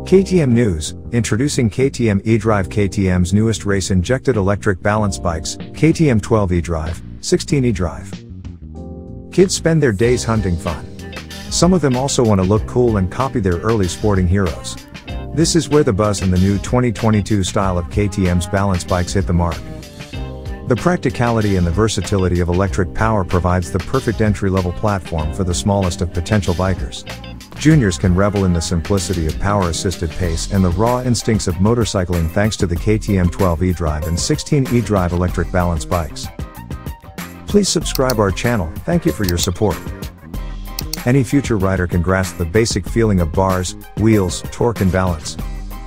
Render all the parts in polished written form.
KTM News, introducing KTM eDRIVE. KTM's newest race-injected electric balance bikes, KTM 12eDRIVE, 16eDRIVE. Kids spend their days hunting fun. Some of them also want to look cool and copy their early sporting heroes. This is where the buzz and the new 2022 style of KTM's balance bikes hit the mark. The practicality and the versatility of electric power provides the perfect entry-level platform for the smallest of potential bikers. Juniors can revel in the simplicity of power-assisted pace and the raw instincts of motorcycling thanks to the KTM 12eDRIVE and 16eDRIVE electric balance bikes. Please subscribe our channel, thank you for your support. Any future rider can grasp the basic feeling of bars, wheels, torque and balance.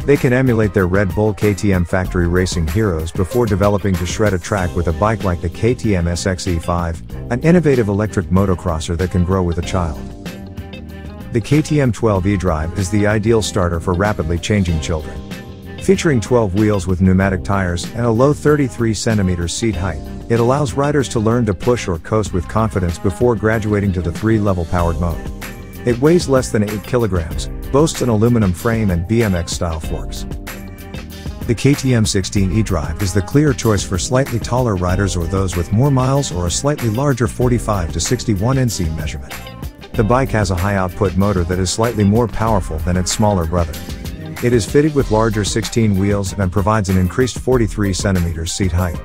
They can emulate their Red Bull KTM factory racing heroes before developing to shred a track with a bike like the KTM SX-E, an innovative electric motocrosser that can grow with a child. The KTM 12eDRIVE is the ideal starter for rapidly changing children. Featuring 12 wheels with pneumatic tires and a low 33 cm seat height, it allows riders to learn to push or coast with confidence before graduating to the 3-level powered mode. It weighs less than 8 kilograms, boasts an aluminum frame and BMX-style forks. The KTM 16eDRIVE is the clear choice for slightly taller riders or those with more miles or a slightly larger 45 to 61 Nc measurement. The bike has a high-output motor that is slightly more powerful than its smaller brother. It is fitted with larger 16 wheels and provides an increased 43 cm seat height.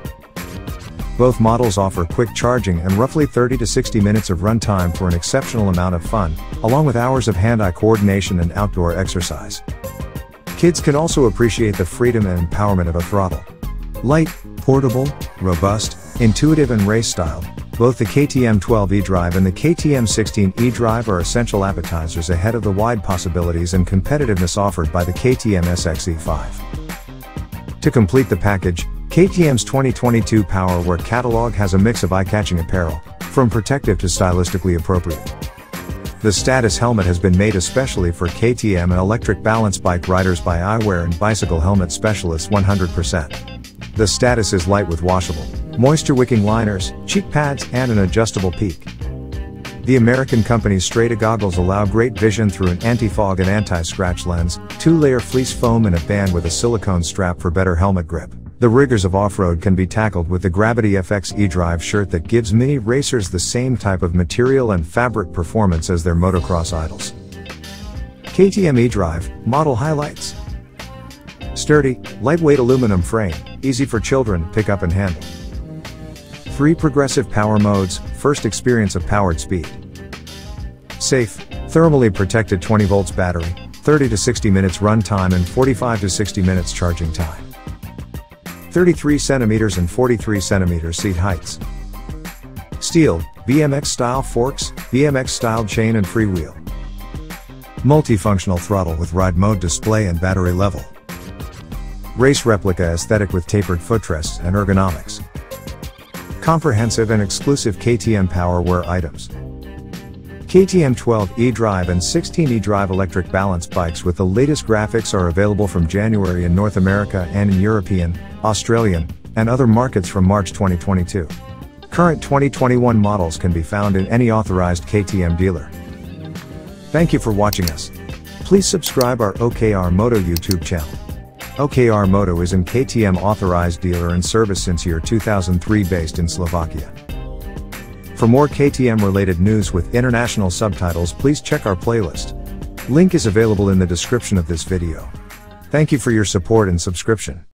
Both models offer quick charging and roughly 30 to 60 minutes of runtime for an exceptional amount of fun, along with hours of hand-eye coordination and outdoor exercise. Kids can also appreciate the freedom and empowerment of a throttle. Light, portable, robust, intuitive and race-styled, both the KTM 12eDRIVE and the KTM 16eDRIVE are essential appetizers ahead of the wide possibilities and competitiveness offered by the KTM SX-E. To complete the package, KTM's 2022 Powerwear catalog has a mix of eye-catching apparel, from protective to stylistically appropriate. The Status helmet has been made especially for KTM and electric balance bike riders by eyewear and bicycle helmet specialists 100%. The Status is light with washable, moisture-wicking liners, cheek pads and an adjustable peak. The American company's Strata goggles allow great vision through an anti-fog and anti-scratch lens, 2-layer fleece foam and a band with a silicone strap for better helmet grip. The rigors of off-road can be tackled with the Gravity FX eDRIVE shirt that gives mini racers the same type of material and fabric performance as their motocross idols. KTM eDRIVE, model highlights. Sturdy, lightweight aluminum frame, easy for children to pick up and handle. 3 progressive power modes, first experience of powered speed. Safe, thermally protected 20 volts battery, 30 to 60 minutes run time and 45 to 60 minutes charging time. 33 cm and 43 cm seat heights. Steel, BMX-style forks, BMX-style chain and freewheel. Multifunctional throttle with ride mode display and battery level. Race replica aesthetic with tapered footrests and ergonomics. Comprehensive and exclusive KTM Powerwear items. KTM 12eDRIVE and 16eDRIVE electric balance bikes with the latest graphics are available from January in North America and in European, Australian, and other markets from March 2022. Current 2021 models can be found in any authorized KTM dealer. Thank you for watching us. Please subscribe our OKR Moto YouTube channel. OKR Moto is an KTM authorized dealer and service since year 2003 based in Slovakia. For more KTM related news with international subtitles, please check our playlist. Link is available in the description of this video. Thank you for your support and subscription.